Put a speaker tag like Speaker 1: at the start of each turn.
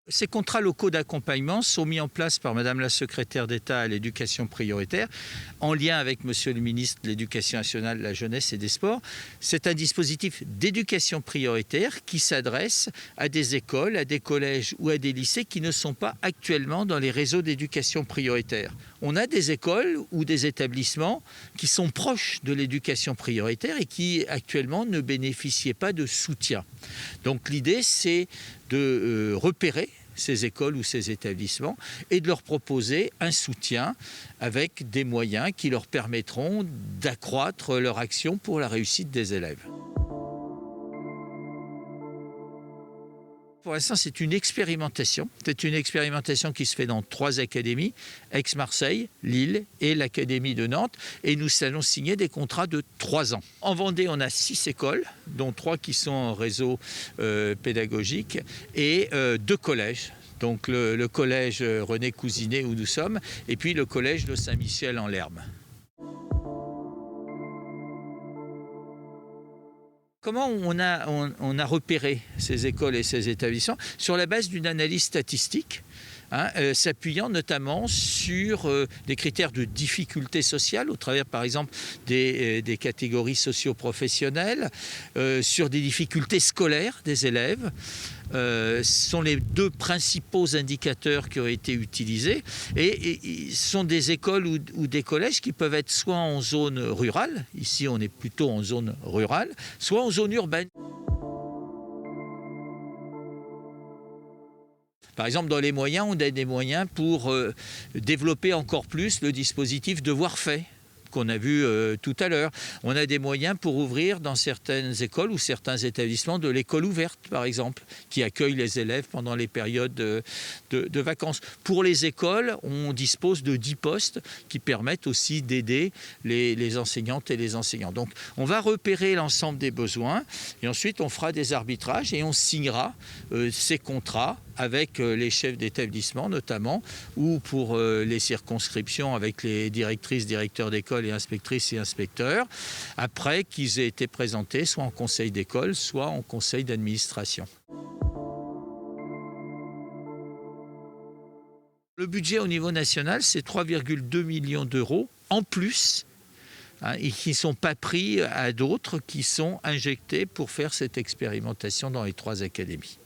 Speaker 1: Ces contrats locaux d'accompagnement sont mis en place par Madame la secrétaire d'État à l'éducation prioritaire, en lien avec Monsieur le ministre de l'Éducation nationale, de la jeunesse et des sports. C'est un dispositif d'éducation prioritaire qui s'adresse à des écoles, à des collèges ou à des lycées qui ne sont pas actuellement dans les réseaux d'éducation prioritaire. On a des écoles ou des établissements qui sont proches de l'éducation prioritaire et qui actuellement ne bénéficiaient pas de soutien. Donc l'idée, c'est de repérer ces écoles ou ces établissements et de leur proposer un soutien avec des moyens qui leur permettront d'accroître leur action pour la réussite des élèves. Pour l'instant, c'est une expérimentation. C'est une expérimentation qui se fait dans 3 académies, Aix-Marseille, Lille et l'Académie de Nantes. Et nous allons signer des contrats de 3 ans. En Vendée, on a 6 écoles, dont 3 qui sont en réseau pédagogique et 2 collèges. Donc le collège René Cousinet où nous sommes et puis le collège de Saint-Michel en Lerme. Comment on a repéré ces écoles et ces établissements? Sur la base d'une analyse statistique, s'appuyant notamment sur des critères de difficulté sociale, au travers par exemple des catégories socio-professionnelles, sur des difficultés scolaires des élèves. Ce sont les 2 principaux indicateurs qui ont été utilisés et ce sont des écoles ou des collèges qui peuvent être soit en zone rurale, ici on est plutôt en zone rurale, soit en zone urbaine. Par exemple, dans les moyens, on a des moyens pour développer encore plus le dispositif Devoirs faits qu'on a vu tout à l'heure. On a des moyens pour ouvrir dans certaines écoles ou certains établissements de l'école ouverte, par exemple, qui accueille les élèves pendant les périodes de vacances. Pour les écoles, on dispose de 10 postes qui permettent aussi d'aider les enseignantes et les enseignants. Donc, on va repérer l'ensemble des besoins et ensuite, on fera des arbitrages et on signera ces contrats avec les chefs d'établissement notamment, ou pour les circonscriptions avec les directrices, directeurs d'école et inspectrices et inspecteurs, après qu'ils aient été présentés soit en conseil d'école, soit en conseil d'administration. Le budget au niveau national, c'est 3,2 millions d'euros en plus, et qui ne sont pas pris à d'autres, qui sont injectés pour faire cette expérimentation dans les 3 académies.